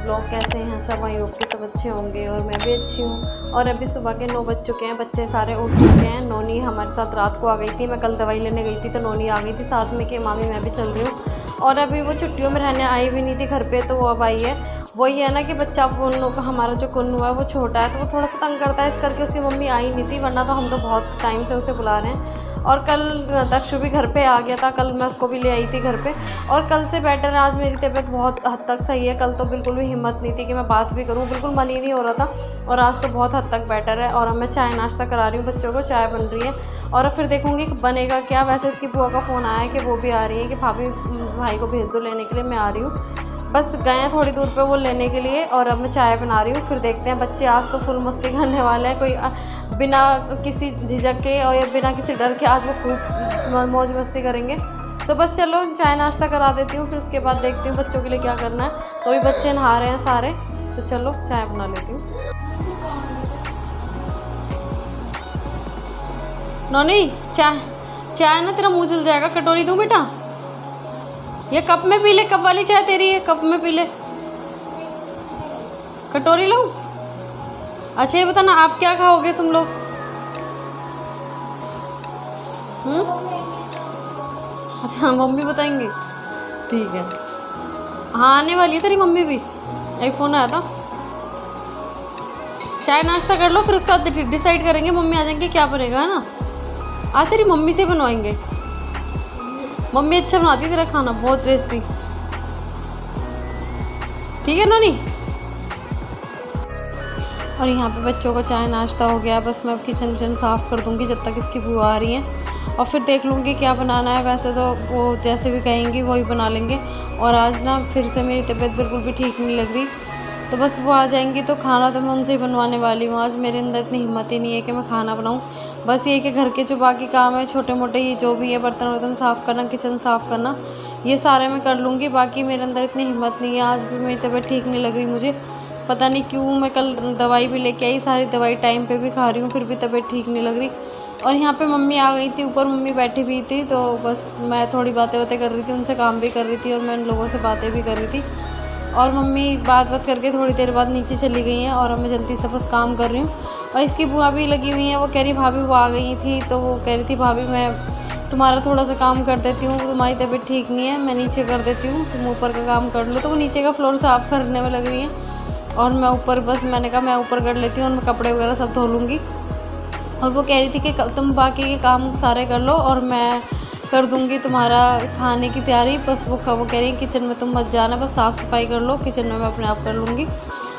लोग कैसे हैं सब, आई होप के सब अच्छे होंगे और मैं भी अच्छी हूँ। और अभी सुबह के 9 बज चुके हैं, बच्चे सारे उठ चुके हैं। नोनी हमारे साथ रात को आ गई थी, मैं कल दवाई लेने गई थी तो नोनी आ गई थी साथ में कि मामी मैं भी चल रही हूँ। और अभी वो छुट्टियों में रहने आई भी नहीं थी घर पे, तो वो अब आई है। वही है ना कि बच्चा उन लोग का, हमारा जो कुन्नू है वो छोटा है तो वो थोड़ा सा तंग करता है, इस करके उसकी मम्मी आई नहीं थी, वरना तो हम तो बहुत टाइम से उसे बुला रहे हैं। और कल दक्षु भी घर पे आ गया था, कल मैं उसको भी ले आई थी घर पे। और कल से बेटर है, आज मेरी तबीयत बहुत हद तक सही है। कल तो बिल्कुल भी हिम्मत नहीं थी कि मैं बात भी करूँ, बिल्कुल मन ही नहीं हो रहा था। और आज तो बहुत हद तक बेटर है। और अब मैं चाय नाश्ता करा रही हूँ बच्चों को, चाय बन रही है और फिर देखूँगी बनेगा क्या। वैसे इसकी बुआ का फ़ोन आया है कि वो भी आ रही है, कि भाभी भाई को भेज दो लेने के लिए, मैं आ रही हूँ। बस गए हैं थोड़ी दूर पे वो लेने के लिए और अब मैं चाय बना रही हूँ। फिर देखते हैं, बच्चे आज तो फुल मस्ती करने वाले हैं, कोई बिना किसी झिझक के और या बिना किसी डर के आज वो खूब मौज मस्ती करेंगे। तो बस चलो चाय नाश्ता करा देती हूँ, फिर उसके बाद देखती हूँ बच्चों के लिए क्या करना है। तो भी बच्चे नहा रहे हैं सारे, तो चलो चाय बना लेती हूँ। नोनी चाय, चाय ना तेरा मुँह जल जाएगा, कटोरी दूँ बेटा? ये कप में पी ले, कप वाली चाय तेरी है, कप में पी ले। कटोरी लाऊं? अच्छा ये बताना आप क्या खाओगे तुम लोग? अच्छा मम्मी बताएंगी, ठीक है। हाँ आने वाली है तेरी मम्मी भी, यही फ़ोन आया था। चाय नाश्ता कर लो, फिर उसका डिसाइड करेंगे, मम्मी आ जाएंगे क्या बनेगा, है ना? आज तेरी मम्मी से बनवाएंगे, मम्मी अच्छा बनाती है तेरा खाना, बहुत टेस्टी। ठीक है नोनी। और यहाँ पे बच्चों को चाय नाश्ता हो गया, बस मैं अब किचन विचन साफ़ कर दूँगी जब तक इसकी बुआ आ रही हैं, और फिर देख लूँगी क्या बनाना है। वैसे तो वो जैसे भी कहेंगी वही बना लेंगे। और आज ना फिर से मेरी तबीयत बिल्कुल भी ठीक नहीं लग रही, तो बस वो आ जाएंगी तो खाना तो मैं उनसे ही बनवाने वाली हूँ। आज मेरे अंदर इतनी हिम्मत ही नहीं है कि मैं खाना बनाऊँ। बस ये कि घर के जो बाकी काम है छोटे मोटे, ये जो भी है बर्तन वर्तन साफ़ करना, किचन साफ़ करना, ये सारे मैं कर लूँगी। बाकी मेरे अंदर इतनी हिम्मत नहीं है, आज भी मेरी तबीयत ठीक नहीं लग रही मुझे, पता नहीं क्यों। मैं कल दवाई भी लेके आई, सारी दवाई टाइम पे भी खा रही हूँ, फिर भी तबीयत ठीक नहीं लग रही। और यहाँ पे मम्मी आ गई थी ऊपर, मम्मी बैठी हुई थी, तो बस मैं थोड़ी बातें कर रही थी, उनसे काम भी कर रही थी और मैं इन लोगों से बातें भी कर रही थी। और मम्मी बात करके थोड़ी देर बाद नीचे चली गई हैं और अब मैं जल्दी से बस काम कर रही हूँ। और इसकी बुआ भी लगी हुई हैं, वो कह रही भाभी वो आ गई थी, तो वो कह रही थी भाभी मैं तुम्हारा थोड़ा सा काम कर देती हूँ, तुम्हारी तबीयत ठीक नहीं है, मैं नीचे कर देती हूँ, तुम ऊपर का काम कर लो। तो वो नीचे का फ्लोर साफ़ करने में लग रही हैं और मैं ऊपर, बस मैंने कहा मैं ऊपर कर लेती हूँ और मैं कपड़े वगैरह सब धो लूँगी। और वो कह रही थी कि तुम बाकी के काम सारे कर लो और मैं कर दूँगी तुम्हारा खाने की तैयारी। बस वो कह रही है किचन में तुम मत जाना, बस साफ़ सफाई कर लो, किचन में मैं अपने आप कर लूँगी।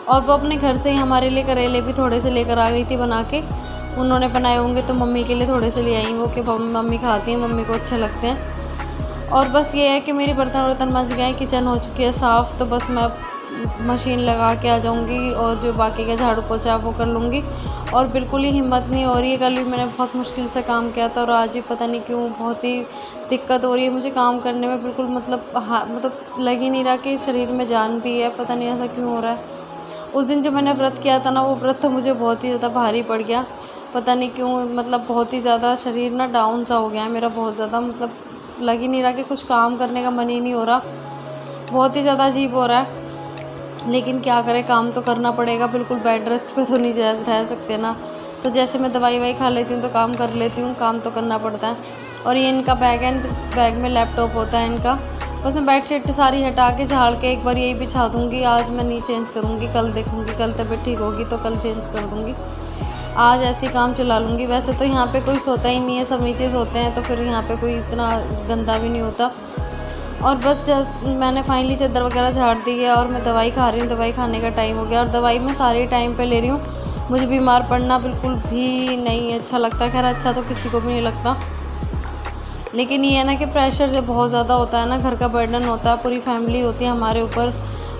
और वो अपने घर से ही हमारे लिए करेले भी थोड़े से लेकर आ गई थी बना के, उन्होंने बनाए होंगे तो मम्मी के लिए थोड़े से ले आई वो, कि मम्मी खाती हैं, मम्मी को अच्छे लगते हैं। और बस ये है कि मेरी बर्तन वर्तन मच गए, किचन हो चुकी है साफ़, तो बस मैं मशीन लगा के आ जाऊंगी और जो बाकी का झाड़ू पोछा वो कर लूँगी। और बिल्कुल ही हिम्मत नहीं हो रही है, कल भी मैंने बहुत मुश्किल से काम किया था और आज भी पता नहीं क्यों बहुत ही दिक्कत हो रही है मुझे काम करने में। बिल्कुल मतलब लग ही नहीं रहा कि शरीर में जान भी है, पता नहीं ऐसा क्यों हो रहा है। उस दिन जो मैंने व्रत किया था ना, वो व्रत तो मुझे बहुत ही ज़्यादा भारी पड़ गया, पता नहीं क्यों, मतलब बहुत ही ज़्यादा शरीर ना डाउन सा हो गया है मेरा, बहुत ज़्यादा, मतलब लग ही नहीं रहा कि कुछ काम करने का मन ही नहीं हो रहा, बहुत ही ज़्यादा अजीब हो रहा है। लेकिन क्या करें, काम तो करना पड़ेगा, बिल्कुल बेड रेस्ट पे तो नहीं रह सकते ना। तो जैसे मैं दवाई ववाई खा लेती हूँ तो काम कर लेती हूँ, काम तो करना पड़ता है। और ये इनका बैग है, इस बैग में लैपटॉप होता है इनका। बस मैं बेडशीट सारी हटा के झाड़ के एक बार यही बिछा दूँगी, आज मैं नहीं चेंज करूँगी, कल देखूँगी, कल तबीयत ठीक होगी तो कल चेंज कर दूँगी, आज ऐसे काम चला लूँगी। वैसे तो यहाँ पे कोई सोता ही नहीं है, सब नीचे सोते हैं, तो फिर यहाँ पे कोई इतना गंदा भी नहीं होता। और बस जस्ट मैंने फाइनली चादर वगैरह झाड़ दी है और मैं दवाई खा रही हूँ, दवाई खाने का टाइम हो गया और दवाई मैं सारी टाइम पे ले रही हूँ। मुझे बीमार पड़ना बिल्कुल भी नहीं अच्छा लगता, खैर अच्छा तो किसी को भी नहीं लगता, लेकिन ये है ना कि प्रेशर से बहुत ज़्यादा होता है ना, घर का बर्डन होता है, पूरी फैमिली होती है हमारे ऊपर,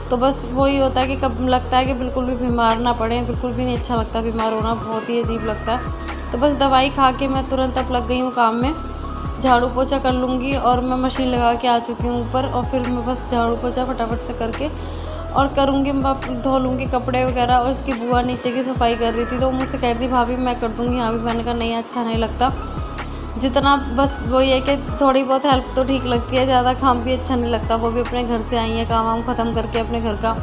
तो बस वही होता है कि कब लगता है कि बिल्कुल भी बीमार ना पड़े, बिल्कुल भी नहीं अच्छा लगता बीमार होना, बहुत ही अजीब लगता है। तो बस दवाई खा के मैं तुरंत अब लग गई हूँ काम में, झाड़ू पोछा कर लूँगी और मैं मशीन लगा के आ चुकी हूँ ऊपर, और फिर मैं बस झाड़ू पोछा फटाफट से करके और करूँगी, धो लूँगी कपड़े वगैरह। और इसकी बुआ नीचे की सफाई कर रही थी तो मुझसे कह रही थी भाभी मैं कर दूँगी, हाँ भी, मैंने कहा नहीं अच्छा नहीं लगता, जितना बस वही है कि थोड़ी बहुत हेल्प तो ठीक लगती है, ज़्यादा काम भी अच्छा नहीं लगता। वो भी अपने घर से आई है, काम वाम ख़त्म करके अपने घर का,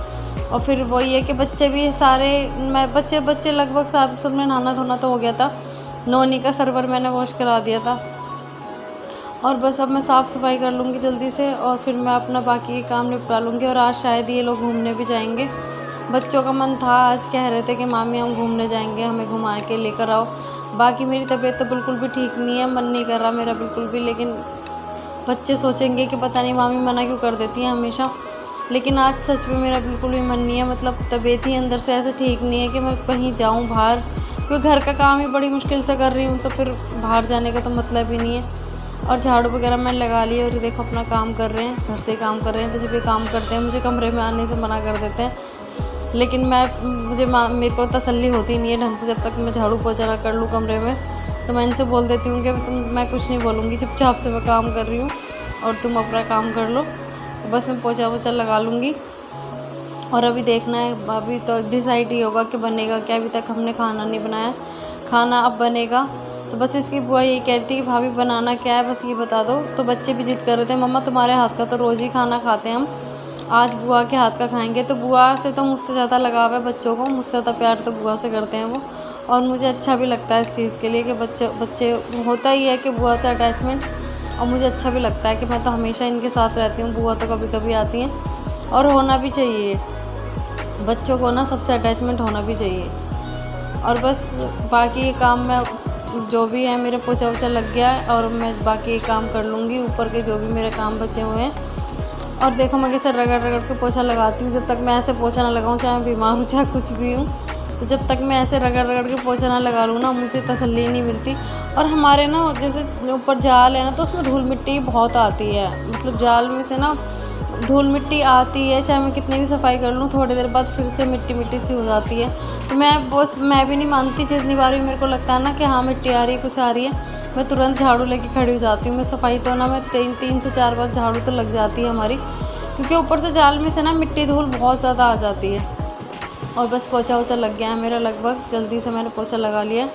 और फिर वही है कि बच्चे भी सारे बच्चे लगभग सब में नहाना धोना तो हो गया था। नोनी का सर्वर मैंने वॉश करा दिया था और बस अब मैं साफ़ सफाई कर लूँगी जल्दी से और फिर मैं अपना बाकी के काम निपटा लूँगी। और आज शायद ये लोग घूमने भी जाएंगे। बच्चों का मन था, आज कह रहे थे कि मामी हम घूमने जाएंगे, हमें घुमा के लेकर आओ। बाकी मेरी तबीयत तो बिल्कुल भी ठीक नहीं है, मन नहीं कर रहा मेरा बिल्कुल भी। लेकिन बच्चे सोचेंगे कि पता नहीं मामी मना क्यों कर देती हैं हमेशा। लेकिन आज सच में मेरा बिल्कुल भी मन नहीं है, मतलब तबीयत ही अंदर से ऐसे ठीक नहीं है कि मैं कहीं जाऊँ बाहर, क्योंकि घर का काम ही बड़ी मुश्किल से कर रही हूँ, तो फिर बाहर जाने का तो मतलब ही नहीं है। और झाड़ू वगैरह मैंने लगा लिया और ये देखो अपना काम कर रहे हैं, घर से काम कर रहे हैं। तो जब ये काम करते हैं मुझे कमरे में आने से मना कर देते हैं। लेकिन मेरे को तसल्ली होती नहीं है ढंग से, जब तक मैं झाड़ू पोछा ना कर लूँ कमरे में। तो मैं इनसे बोल देती हूँ कि मैं कुछ नहीं बोलूँगी, चुपचाप से मैं काम कर रही हूँ और तुम अपना काम कर लो। तो बस मैं पोछा वोछा लगा लूँगी। और अभी देखना है, अभी तो डिसाइड ही होगा कि बनेगा क्या। अभी तक हमने खाना नहीं बनाया, खाना अब बनेगा। तो बस इसकी बुआ यही कह रही थी कि भाभी बनाना क्या है, बस ये बता दो। तो बच्चे भी जिद कर रहे थे, मम्मा तुम्हारे हाथ का तो रोज़ ही खाना खाते हैं हम, आज बुआ के हाथ का खाएंगे। तो बुआ से तो मुझसे ज़्यादा लगाव है बच्चों को, मुझसे ज़्यादा प्यार तो बुआ से करते हैं वो। और मुझे अच्छा भी लगता है इस चीज़ के लिए कि बच्चे होता ही है कि बुआ से अटैचमेंट। और मुझे अच्छा भी लगता है कि मैं तो हमेशा इनके साथ रहती हूँ, बुआ तो कभी कभी आती हैं। और होना भी चाहिए, बच्चों को ना सबसे अटैचमेंट होना भी चाहिए। और बस बाकी काम में जो भी है, मेरा पोछा वोछा लग गया है और मैं बाकी काम कर लूँगी, ऊपर के जो भी मेरे काम बचे हुए हैं। और देखो मैं कैसे रगड़ रगड़ के पोछा लगाती हूँ। जब तक मैं ऐसे पोछा ना लगाऊँ, चाहे मैं बीमार हूँ चाहे कुछ भी हूँ, तो जब तक मैं ऐसे रगड़ रगड़ के पोछा ना लगा लूँ ना, मुझे तसल्ली नहीं मिलती। और हमारे ना जैसे ऊपर जाल है ना, तो उसमें धूल मिट्टी बहुत आती है, मतलब जाल में से ना धूल मिट्टी आती है, चाहे मैं कितनी भी सफाई कर लूँ, थोड़ी देर बाद फिर से मिट्टी मिट्टी सी हो जाती है। तो मैं भी नहीं मानती, जितनी बार भी मेरे को लगता है ना कि हाँ मिट्टी आ रही है, कुछ आ रही है, मैं तुरंत झाड़ू लेके खड़ी हो जाती हूँ। मैं सफाई तो ना मैं 3 से 4 बार झाड़ू तो लग जाती है हमारी, क्योंकि ऊपर से जाल में से ना मिट्टी धूल बहुत ज़्यादा आ जाती है। और बस पोछा वोछा लग गया है मेरा, लगभग जल्दी से मैंने पोछा लगा लिया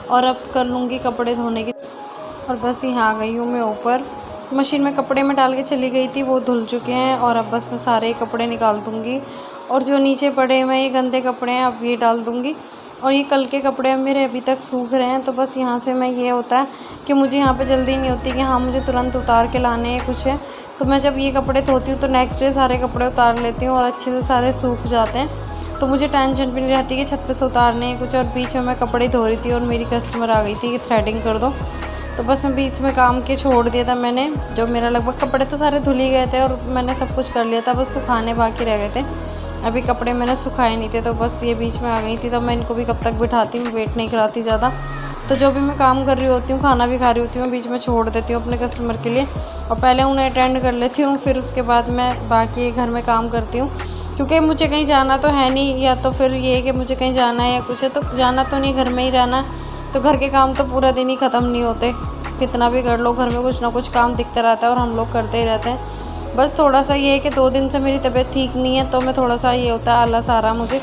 और अब कर लूँगी कपड़े धोने की। और बस यहाँ आ गई हूँ मैं ऊपर, मशीन में कपड़े में डाल के चली गई थी, वो धुल चुके हैं। और अब बस मैं सारे कपड़े निकाल दूँगी और जो नीचे पड़े हुए ये गंदे कपड़े हैं अब ये डाल दूँगी। और ये कल के कपड़े मेरे अभी तक सूख रहे हैं, तो बस यहाँ से मैं ये होता है कि मुझे यहाँ पे जल्दी नहीं होती कि हाँ मुझे तुरंत उतार के लाने हैं कुछ है। तो मैं जब ये कपड़े धोती हूँ तो नेक्स्ट डे सारे कपड़े उतार लेती हूँ और अच्छे से सारे सूख जाते हैं, तो मुझे टेंशन भी नहीं रहती कि छत पे से उतारने हैं कुछ। और बीच में मैं कपड़े धो रही थी और मेरी कस्टमर आ गई थी कि थ्रेडिंग कर दो, तो बस मैं बीच में काम के छोड़ दिया था मैंने। जो मेरा लगभग कपड़े तो सारे धुल ही गए थे और मैंने सब कुछ कर लिया था, बस सुखाने बाकी रह गए थे। अभी कपड़े मैंने सुखाए नहीं थे, तो बस ये बीच में आ गई थी। तो मैं इनको भी कब तक बिठाती, मैं वेट नहीं कराती ज़्यादा। तो जो भी मैं काम कर रही होती हूँ, खाना भी खा रही होती हूँ, बीच में छोड़ देती हूँ अपने कस्टमर के लिए और पहले उन्हें अटेंड कर लेती हूँ, फिर उसके बाद मैं बाकी घर में काम करती हूँ। क्योंकि मुझे कहीं जाना तो है नहीं, या तो फिर ये कि मुझे कहीं जाना है या कुछ है, तो जाना तो नहीं, घर में ही रहना। तो घर के काम तो पूरा दिन ही ख़त्म नहीं होते, कितना भी कर लो घर में कुछ ना कुछ काम दिखता रहता है और हम लोग करते ही रहते हैं। बस थोड़ा सा ये है कि 2 दिन से मेरी तबीयत ठीक नहीं है, तो मैं थोड़ा सा ये होता है आलस आ रहा मुझे,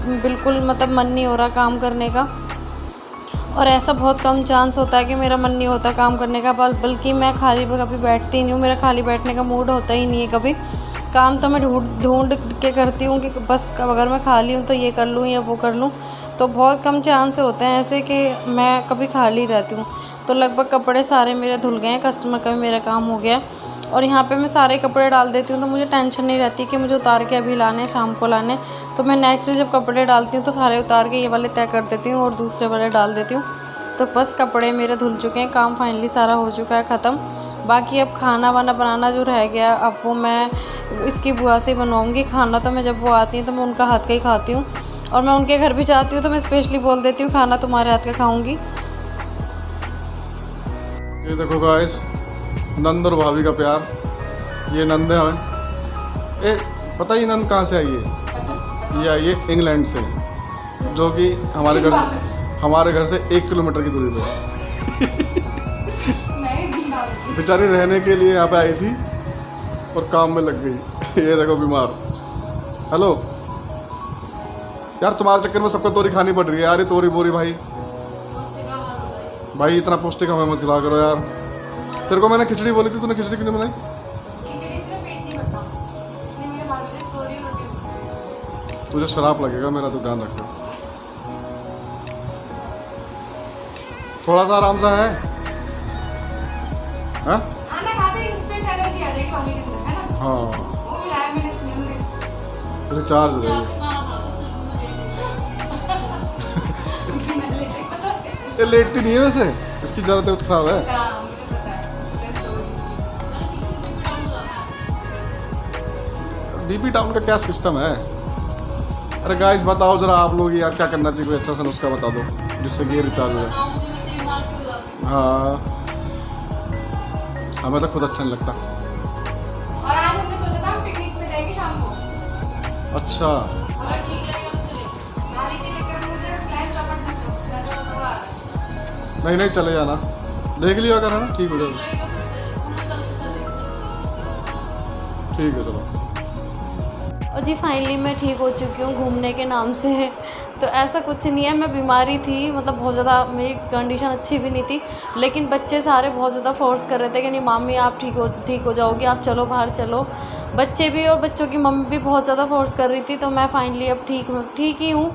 बिल्कुल मतलब मन नहीं हो रहा काम करने का। और ऐसा बहुत कम चांस होता है कि मेरा मन नहीं होता काम करने का, बल्कि मैं खाली कभी बैठती नहीं हूँ, मेरा खाली बैठने का मूड होता ही नहीं है कभी। काम तो मैं ढूंढ के करती हूँ कि बस अगर मैं खाली हूँ तो ये कर लूँ या वो कर लूँ, तो बहुत कम चांस होते हैं ऐसे कि मैं कभी खाली रहती हूँ। तो लगभग कपड़े सारे मेरे धुल गए हैं, कस्टमर का भी मेरा काम हो गया और यहाँ पे मैं सारे कपड़े डाल देती हूँ, तो मुझे टेंशन नहीं रहती कि मुझे उतार के अभी लाने, शाम को लाने। तो मैं नेक्स्ट डे जब कपड़े डालती हूँ तो सारे उतार के ये वाले तय कर देती हूँ और दूसरे वाले डाल देती हूँ। तो बस कपड़े मेरे धुल चुके हैं, काम फाइनली सारा हो चुका है ख़त्म। बाकी अब खाना वाना बनाना जो रह गया, अब वो मैं इसकी बुआ से बनवाऊँगी। खाना तो मैं जब वो आती हैं तो मैं उनका हाथ का ही खाती हूँ, और मैं उनके घर भी जाती हूँ तो मैं स्पेशली बोल देती हूँ खाना तुम्हारे हाथ का खाऊँगी। ये देखो गाइस, नंद और भाभी का प्यार। ये नंद है, पता ही नंद कहाँ से आई है? ये आई है इंग्लैंड से, जो कि हमारे घर से 1 किलोमीटर की दूरी पे। बेचारी रहने के लिए यहाँ पे आई थी और काम में लग गई। ये देखो बीमार। हेलो यार, तुम्हारे चक्कर में सबको तोरी खानी पड़ रही है यार। ये तोरी बोरी भाई इतना पौष्टिक हमें मत खिला करो यार। तेरे को मैंने खिचड़ी बोली थी, तूने खिचड़ी क्यों नहीं बनाई? खिचड़ी से पेट नहीं भरता, इसलिए मेरे बाल में तोरी रोटी। तुझे शराब लगेगा मेरा, तो ध्यान रखो। थोड़ा सा आराम सा है। हाँ खाना खाते ही इंस्टेंट एनर्जी आ जाएगी मम्मी के अंदर, है ना? हाँ, वो मिलाया मैंने इसमें हमने। रिचार्ज हो जाएगी। ये लेटती नहीं है वैसे, इसकी ज़रा तबीयत खराब है। हाँ, मुझे पता है। Let's go। बीपी डाउन का क्या सिस्टम है? अरे गाइस बताओ जरा आप लोग यार, क्या करना चाहिए? कोई अच्छा सा नुस्खा बता दो जिससे कि ये रिचार्ज हो जाए। हाँ, हमें तो खुद अच्छा नहीं लगता। और आज हमने सोचा था हम पिकनिक पे जाएंगे शाम को। अच्छा, अगर ठीक लगेगा तो चलेंगे। भाभी के चक्कर में मुझे प्लान चौपट करना तो आ रहा है। नहीं नहीं चले जाना, देख लियो अगर है ना, ठीक हो जाएगा। ठीक है चलो। और जी फाइनली मैं ठीक हो चुकी हूँ घूमने के नाम से। तो ऐसा कुछ नहीं है, मैं बीमारी थी, मतलब बहुत ज़्यादा मेरी कंडीशन अच्छी भी नहीं थी, लेकिन बच्चे सारे बहुत ज़्यादा फोर्स कर रहे थे कि नहीं मामी आप ठीक हो जाओगी, आप चलो बाहर चलो। बच्चे भी और बच्चों की मम्मी भी बहुत ज़्यादा फोर्स कर रही थी। तो मैं फाइनली अब ठीक ही हूँ।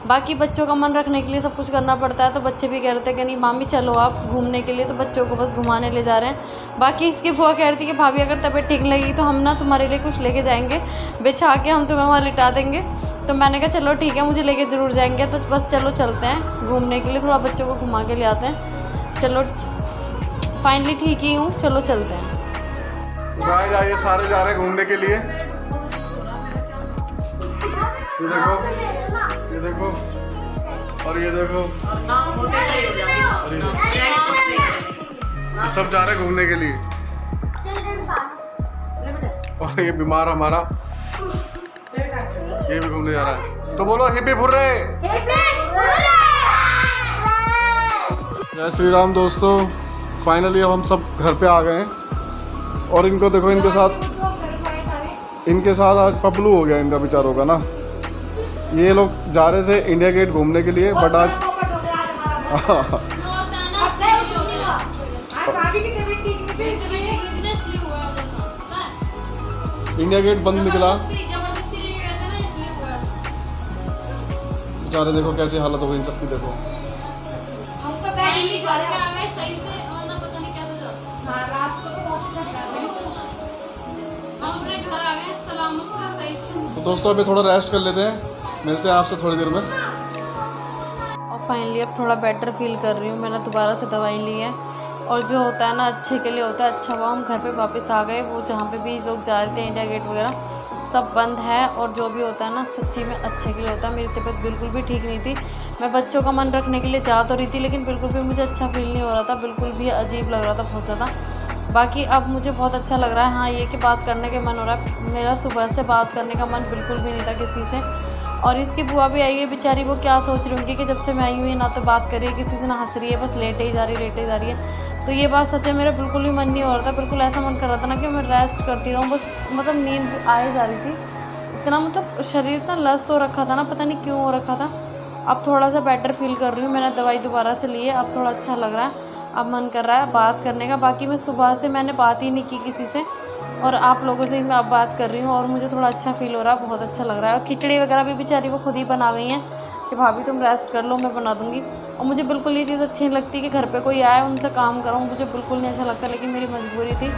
बाकी बच्चों का मन रखने के लिए सब कुछ करना पड़ता है, तो बच्चे भी कह रहे थे कि नहीं मामी चलो आप घूमने के लिए, तो बच्चों को बस घुमाने ले जा रहे हैं। बाकी इसकी बुआ कह रही थी कि भाभी अगर तबीयत ठीक लगी तो हम ना तुम्हारे लिए कुछ लेके जाएंगे, बिछा के हम तुम्हें वहाँ लिटा देंगे। तो मैंने कहा चलो ठीक है, मुझे लेके ज़रूर जाएंगे। तो बस चलो चलते हैं घूमने के लिए, थोड़ा बच्चों को घुमा के ले आते हैं। चलो फाइनली ठीक ही हूँ, चलो चलते हैं। गाइस आइए, सारे जा रहे हैं घूमने के लिए। ये देखो और ये देखो और ये देखो, ये सब जा रहे हैं घूमने के लिए। और ये बीमार हमारा, ये भी घूमने जा रहा है। तो बोलो हिप्पी हुर्रे। जय श्री राम दोस्तों, फाइनली अब हम सब घर पे आ गए हैं। और इनको देखो, इनके साथ आज पपलू हो गया इनका बेचारों का ना। ये लोग जा रहे थे इंडिया गेट घूमने के लिए, बट आज इंडिया गेट बंद निकला। बेचारे देखो कैसी हालत हो गई इन सबकी, देखो। तो दोस्तों अभी थोड़ा रेस्ट कर लेते हैं, मिलते हैं आपसे थोड़ी देर में। और फाइनली अब थोड़ा बेटर फील कर रही हूँ, मैंने दोबारा से दवाई ली है। और जो होता है ना अच्छे के लिए होता है, अच्छा हुआ हम घर पे वापस आ गए। वो जहाँ पे भी लोग जा रहे थे इंडिया गेट वगैरह सब बंद है, और जो भी होता है ना सच्ची में अच्छे के लिए होता है। मेरी तबीयत बिल्कुल भी ठीक नहीं थी, मैं बच्चों का मन रखने के लिए जा तो रही थी, लेकिन बिल्कुल भी मुझे अच्छा फील नहीं हो रहा था, बिल्कुल भी अजीब लग रहा था बहुत ज़्यादा। बाकी अब मुझे बहुत अच्छा लग रहा है। हाँ ये कि बात करने का मन हो रहा है, मेरा सुबह से बात करने का मन बिल्कुल भी नहीं था किसी से। और इसकी बुआ भी आई है बेचारी, वो क्या सोच रही होंगी कि जब से मैं आई हुई ना तो बात करी है किसी से, ना हंस रही है, बस लेटे ही जा रही है। तो ये बात सच है, मेरा बिल्कुल भी मन नहीं हो रहा था, बिल्कुल ऐसा मन कर रहा था ना कि मैं रेस्ट करती रहूँ बस, मतलब नींद आए जा रही थी इतना, मतलब शरीर इतना लस्त हो रखा था ना, पता नहीं क्यों हो रखा था। अब थोड़ा सा बेटर फील कर रही हूँ, मैंने दवाई दोबारा से ली है, अब थोड़ा अच्छा लग रहा है, अब मन कर रहा है बात करने का। बाकी मैं सुबह से मैंने बात ही नहीं की किसी से, और आप लोगों से ही मैं अब बात कर रही हूँ, और मुझे थोड़ा अच्छा फील हो रहा है, बहुत अच्छा लग रहा है। और खिचड़ी वगैरह भी बेचारी वो खुद ही बना गई हैं कि भाभी तुम रेस्ट कर लो, मैं बना दूँगी। और मुझे बिल्कुल ये चीज़ अच्छी नहीं लगती कि घर पे कोई आए उनसे काम कराऊँ, मुझे बिल्कुल नहीं अच्छा लगता, लेकिन मेरी मजबूरी थी।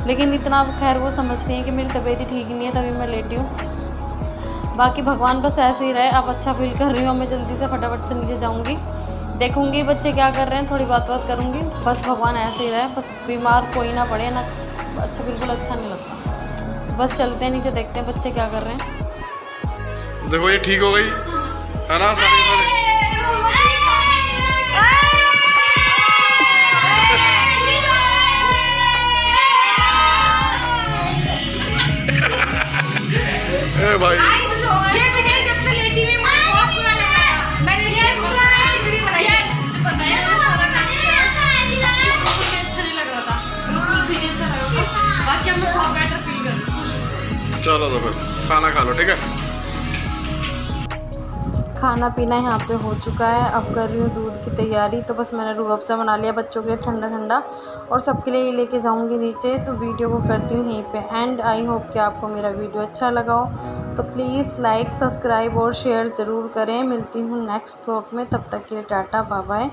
लेकिन इतना खैर वो समझती हैं कि मेरी तबीयत ही ठीक नहीं है, तभी मैं लेटी हूँ। बाकी भगवान बस ऐसे ही रहे, अब अच्छा फील कर रही हूँ, मैं जल्दी से फटाफट से नीचे जाऊँगी, देखूँगी बच्चे क्या कर रहे हैं, थोड़ी बात करूँगी, बस भगवान ऐसे ही रहे, बस बीमार कोई ना पड़े ना। अच्छा बिल्कुल अच्छा नहीं लगता, बस चलते हैं नीचे, देखते हैं बच्चे क्या कर रहे हैं। देखो ये ठीक हो गई है ना, सारे भाई ये भी नहीं, जब से लेटी हुई मुझे बहुत बुरा लग रहा था। मैंने खिचड़ी बनाई है, पता है मैं सारा काम किया, बिल्कुल भी अच्छा नहीं लग रहा था, बिल्कुल भी नहीं अच्छा लग रहा था। बाकी अब मैं बहुत बेटर फील कर रही हूँ। चलो तो फिर खाना खा लो, ठीक है। खाना पीना यहाँ पे हो चुका है। अब कर रही हूँ दूध की तैयारी। तो बस मैंने रूह अफ़ज़ा बना लिया बच्चों के लिए ठंडा ठंडा, और सबके लिए लेके जाऊँगी नीचे। तो वीडियो को करती हूँ यहीं पे एंड। आई होप कि आपको मेरा वीडियो अच्छा लगा हो, तो प्लीज़ लाइक, सब्सक्राइब और शेयर ज़रूर करें। मिलती हूँ नेक्स्ट ब्लॉग में, तब तक के लिए टाटा बाय बाय।